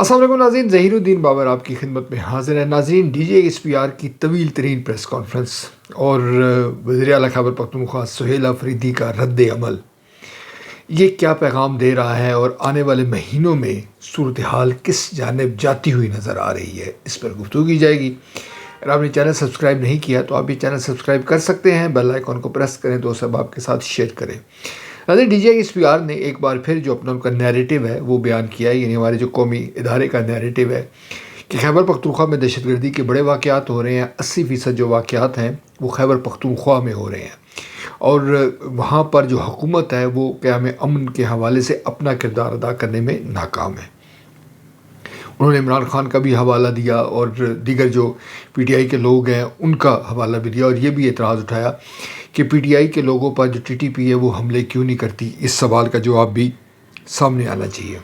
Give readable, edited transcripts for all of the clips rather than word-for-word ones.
अस्सलाम वालेकुम नाज़रीन, ज़हीरुद्दीन बाबर आपकी खिदमत में हाज़िर है। नाज़रीन, DJSPR की तवील तरीन प्रेस कॉन्फ्रेंस और वज़ीर आला खैबर पख्तूनख्वा सुहेल अफरीदी का रद्द अमल, ये क्या पैगाम दे रहा है और आने वाले महीनों में सूरत हाल किस जानिब जाती हुई नज़र आ रही है, इस पर गुफ्तगू की जाएगी। अगर आपने चैनल सब्सक्राइब नहीं किया तो आप ये चैनल सब्सक्राइब कर सकते हैं, बेल आइकॉन को प्रेस करें, दोस्त अहबाब के साथ शेयर करें। नाज़रीन, DJSPR ने एक बार फिर जो अपना उनका नैरेटिव है वो बयान किया है, यानी हमारे जो कौमी इदारे का नैरेटिव है कि खैबर पख्तूनख्वा में दहशतगर्दी के बड़े वाक़यात हो रहे हैं। 80% जो वाक़यात हैं वो खैबर पख्तूनख्वा में हो रहे हैं और वहाँ पर जो हुकूमत है वो क़याम अमन के हवाले से अपना किरदार अदा करने में नाकाम है। उन्होंने इमरान खान का भी हवाला दिया और दीगर जो PTI के लोग हैं उनका हवाला भी दिया और ये भी एतराज़ उठाया कि PTI के लोगों पर जो TTP है वो हमले क्यों नहीं करती। इस सवाल का जवाब भी सामने आना चाहिए।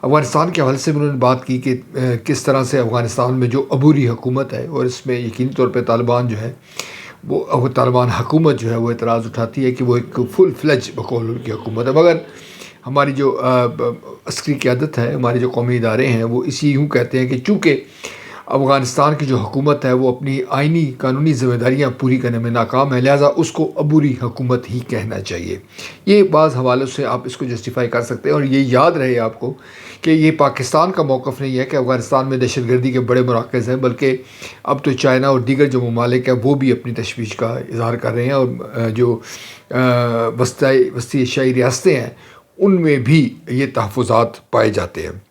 अफ़गानिस्तान के हवाले से भी उन्होंने बात की कि किस तरह से अफ़गानिस्तान में जो अबूरी हुकूमत है और इसमें यकीनी तौर पर तालिबान जो है वो तालिबान हुकूमत जो है वो एतराज़ उठाती है कि वो एक फुल फ्लेज बकौल उनकी हुकूमत है, मगर हमारी जो अस्करी क़यादत है, हमारे जो कौमी इदारे हैं वो इसी यूँ कहते हैं कि चूँकि अफ़गानिस्तान की जो हुकूमत है वो अपनी आइनी कानूनी ज़िम्मेदारियाँ पूरी करने में नाकाम है, लिहाजा उसको अबूरी हुकूमत ही कहना चाहिए। ये बाज़ हवालों से आप इसको जस्टिफाई कर सकते हैं और ये याद रहे आपको कि ये पाकिस्तान का मौक़िफ़ नहीं है कि अफ़गानिस्तान में दहशतगर्दी के बड़े मराकज़ हैं, बल्कि अब तो चाइना और दीगर जो ममालिक हैं वो भी अपनी तशवीश का इज़हार कर रहे हैं और जो वस्ती एशियाई रियासतें हैं उनमें भी ये तहफ़्फ़ुज़ात पाए जाते हैं।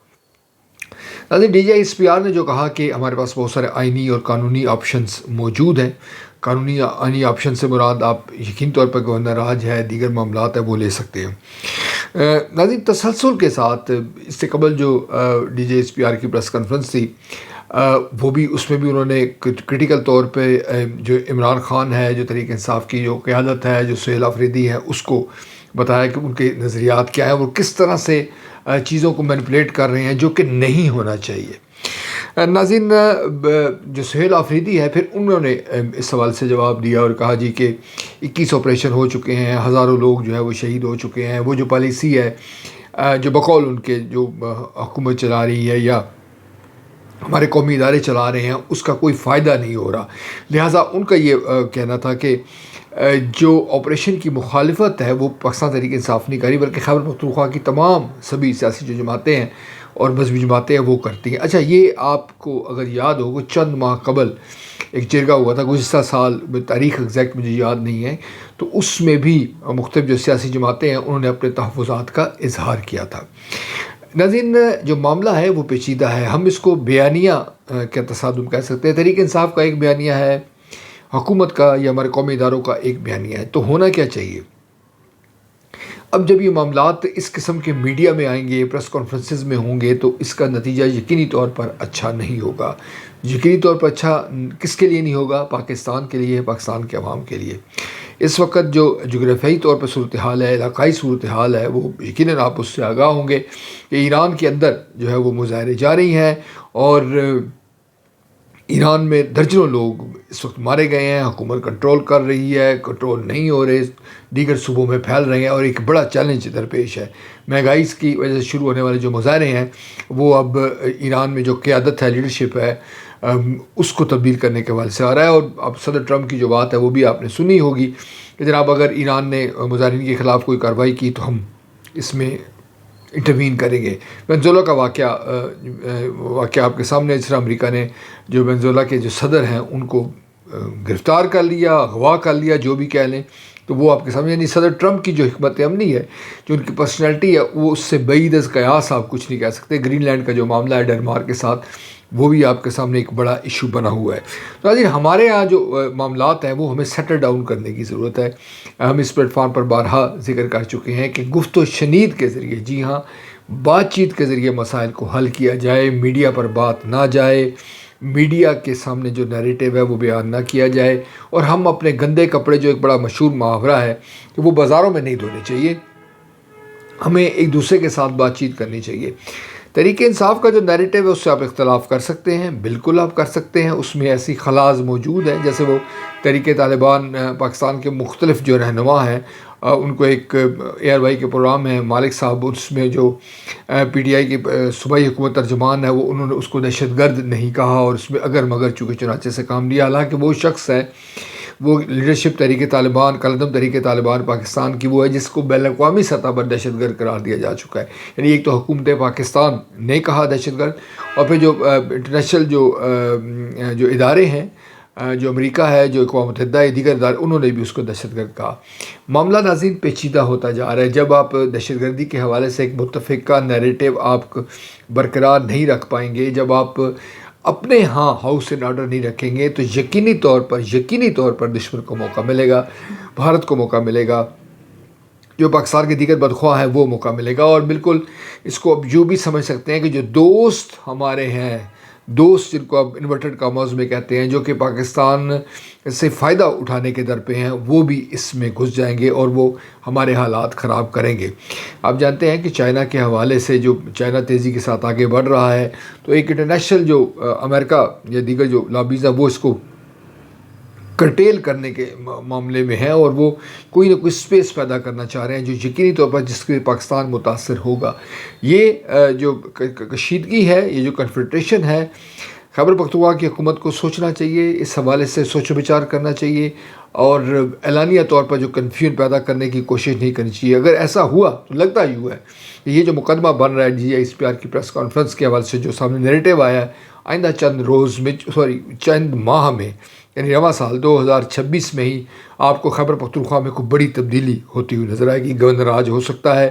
नाज़रीन, DJSPR ने जो कहा कि हमारे पास बहुत सारे आइनी और कानूनी ऑप्शंस मौजूद हैं। कानूनी आइनी ऑप्शन से मुराद आप यकीन तौर पर गवर्नर राज है, दीगर मामलात है वो ले सकते हैं। नाज़रीन, तसलसल के साथ इससे कबल जो DJSPR की प्रेस कॉन्फ्रेंस थी वो भी उसमें भी उन्होंने क्रिटिकल तौर पे जो इमरान खान है, जो तहरीक इंसाफ की जो क़यादत है, जो सुहेल अफरीदी है, उसको बताया कि उनके नज़रियात क्या हैं, वो किस तरह से चीज़ों को मैनिपुलेट कर रहे हैं जो कि नहीं होना चाहिए। नाज़रीन, जो सुहेल अफरीदी है फिर उन्होंने इस सवाल से जवाब दिया और कहा जी कि 21 ऑपरेशन हो चुके हैं, हज़ारों लोग जो है वो शहीद हो चुके हैं, वो जो पॉलिसी है जो बकौल उनके जो हुकूमत चला रही है या हमारे कौमी इदारे चला रहे हैं उसका कोई फ़ायदा नहीं हो रहा। लिहाजा उनका ये कहना था कि जो ऑपरेशन की मुखालिफत है वो पाकिस्तान तहरीक इंसाफ नहीं करी, बल्कि खैबर पख्तूनख्वा की तमाम सभी सियासी जो जमातें हैं और मजहबी जमातें हैं वो करती हैं। अच्छा, ये आपको अगर याद हो, चंद माह कबल एक जिरगा हुआ था गुज़िश्ता साल, तारीख़ एग्जैक्ट मुझे याद नहीं है, तो उसमें भी मुख्तलिफ जो सियासी जमातें हैं उन्होंने अपने तहफ़्फ़ुज़ात का इजहार किया था। नाज़रीन, जो मामला है वो पेचीदा है, हम इसको बयानिया का तसादुम कह सकते हैं। तहरीक इंसाफ का एक बयानिया है, हुकूमत का या हमारे कौमी इदारों का एक बयानिया है। तो होना क्या चाहिए? अब जब ये मामलात इस किस्म के मीडिया में आएंगे, प्रेस कॉन्फ्रेंसेस में होंगे, तो इसका नतीजा यकीनी तौर पर अच्छा नहीं होगा। यकीनी तौर पर अच्छा किसके लिए नहीं होगा? पाकिस्तान के लिए, पाकिस्तान के अवाम के लिए। इस वक्त जो जोग्राफियाई तौर पर सूरत हाल है, इलाकाई सूरत हाल है, वो यकीनन आप उससे आगाह होंगे कि ईरान के अंदर जो है वो मुजाहरे जारी हैं और ईरान में दर्जनों लोग इस वक्त मारे गए हैं, हुकूमत कंट्रोल कर रही है, कंट्रोल नहीं हो रहे, दीगर सूबों में फैल रहे हैं और एक बड़ा चैलेंज दरपेश है। महंगाई की वजह से शुरू होने वाले जो मुजाहरे हैं वो अब ईरान में जो क़यादत है, लीडरशिप है, उसको तब्दील करने के हवाले से आ रहा है। और अब सदर ट्रम्प की जो बात है वो भी आपने सुनी होगी कि जनाब अगर ईरान ने मुजाहिरीन के ख़िलाफ़ कोई कार्रवाई की तो हम इसमें इंटरवीन करेंगे। वेनेज़ुएला का वाक़या आपके सामने, जिस तरह अमेरिका ने जो वेनेज़ुएला के जो सदर हैं उनको गिरफ़्तार कर लिया, अगवा कर लिया, जो भी कह लें, तो वो आपके सामने, यानी सदर ट्रम्प की जो हिकमत अमली है, जो उनकी पर्सनैलिटी है, वो उससे बईद अज़ क़यास आप कुछ नहीं कह सकते। ग्रीनलैंड का जो मामला है डेनमार्क के साथ, वो भी आपके सामने एक बड़ा इशू बना हुआ है। तो नाज़रीन, हमारे यहाँ जो मामलात हैं वो हमें सेटल डाउन करने की ज़रूरत है। हम इस प्लेटफार्म पर बारहा जिक्र कर चुके हैं कि गुफ्त व शनीद के ज़रिए, जी हाँ, बातचीत के ज़रिए मसाइल को हल किया जाए, मीडिया पर बात ना जाए, मीडिया के सामने जो नैरेटिव है वो बयान ना किया जाए और हम अपने गंदे कपड़े, जो एक बड़ा मशहूर मुहावरा है, कि वो बाज़ारों में नहीं धोने चाहिए। हमें एक दूसरे के साथ बातचीत करनी चाहिए। तहरीक इंसाफ का जो नैरेटिव है उससे आप इख्तलाफ कर सकते हैं, बिल्कुल आप कर सकते हैं, उसमें ऐसी खलाज मौजूद है, जैसे वो तहरीक तालिबान पाकिस्तान के मुख्तलिफ जो रहनुमा हैं ان کو ایک ARY کے پروگرام ہے مالک صاحب، اس میں جو PTI کے صوبائی حکومت ترجمان ہے وہ انہوں نے اس کو دہشت گرد نہیں کہا، اور اس میں اگر مگر چونکہ چنانچہ سے کام لیا، حالانکہ وہ شخص ہے، وہ لیڈرشپ تحریک طالبان، کالعدم تحریک طالبان پاکستان کی وہ ہے جس کو بین الاقوامی سطح پر دہشت گرد قرار دیا جا چکا ہے. یعنی ایک تو حکومت پاکستان نے کہا دہشت گرد، اور پھر جو انٹرنیشنل جو ادارے ہیں، جو امریکہ ہے، جو اقوام متحدہ ہے، دیگر ادارے، انہوں نے بھی اس کو دہشت گرد کہا. معاملہ ناظرین پیچیدہ ہوتا جا رہا ہے. جب آپ دہشت گردی کے حوالے سے ایک متفقہ نیریٹو آپ برقرار نہیں رکھ پائیں گے، جب آپ اپنے ہاں ہاؤس اینڈ آرڈر نہیں رکھیں گے، تو یقینی طور پر دشمن کو موقع ملے گا، بھارت کو موقع ملے گا، جو پاکستان کے دیگر بدخواہ ہیں وہ موقع ملے گا. اور بالکل اس کو اب یوں بھی سمجھ سکتے ہیں کہ جو دوست ہمارے ہیں، دوست جن کو اب انورٹڈ کامرز میں کہتے ہیں، جو کہ پاکستان سے فائدہ اٹھانے کے در پہ ہیں، وہ بھی اس میں گھس جائیں گے اور وہ ہمارے حالات خراب کریں گے. آپ جانتے ہیں کہ چائنا کے حوالے سے جو چائنا تیزی کے ساتھ آگے بڑھ رہا ہے، تو ایک انٹرنیشنل جو امریکہ یا دیگر جو لابیز ہیں وہ اس کو کرٹیل کرنے کے معاملے میں ہے، اور وہ کوئی نہ کوئی سپیس پیدا کرنا چاہ رہے ہیں جو یقینی طور پر جس کے پاکستان متاثر ہوگا. یہ جو کشیدگی ہے، یہ جو کنفرنٹریشن ہے، خیبر پختونخوا کی حکومت کو سوچنا چاہیے، اس حوالے سے سوچ و بچار کرنا چاہیے، اور اعلانیہ طور پر جو کنفیوژن پیدا کرنے کی کوشش نہیں کرنی چاہیے. اگر ایسا ہوا تو لگتا ہی ہوا ہے کہ یہ جو مقدمہ بن رہا ہے DGSPR کی پریس کانفرنس کے حوالے سے جو سامنے نیریٹو آیا ہے، آئندہ چند ماہ میں، یعنی رواں سال 2026 میں ہی آپ کو خیبر پختونخوا میں کوئی بڑی تبدیلی ہوتی ہوئی نظر آئے گی. گورنر راج ہو سکتا ہے،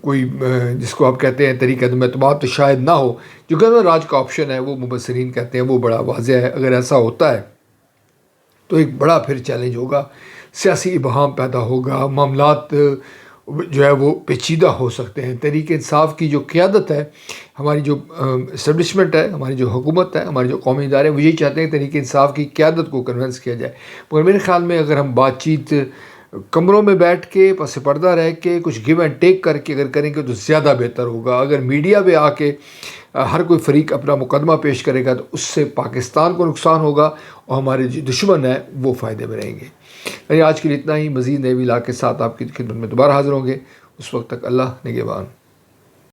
کوئی جس کو آپ کہتے ہیں تحریک عدم اعتماد تو شاید نہ ہو. جو گورنر راج کا آپشن ہے وہ مبصرین کہتے ہیں وہ بڑا واضح ہے. اگر ایسا ہوتا ہے تو ایک بڑا پھر چیلنج ہوگا، سیاسی ابہام پیدا ہوگا، معاملات جو ہے وہ پیچیدہ ہو سکتے ہیں. تحریک انصاف کی جو قیادت ہے، ہماری جو اسٹیبلشمنٹ ہے، ہماری جو حکومت ہے، ہمارے جو قومی ادارے، وہ یہی چاہتے ہیں تحریک انصاف کی قیادت کو کنونس کیا جائے. مگر میرے خیال میں اگر ہم بات چیت کمروں میں بیٹھ کے پس پردہ رہ کے کچھ گیو اینڈ ٹیک کر کے اگر کریں گے تو زیادہ بہتر ہوگا. اگر میڈیا پہ آ کے ہر کوئی فریق اپنا مقدمہ پیش کرے گا تو اس سے پاکستان کو نقصان ہوگا، اور ہمارے جو دشمن ہیں وہ فائدے میں رہیں گے. آج کے لیے اتنا ہی. مزید نئے ویلاگ کے ساتھ آپ کی خدمت میں دوبارہ حاضر ہوں گے. اس وقت تک اللہ نگہبان.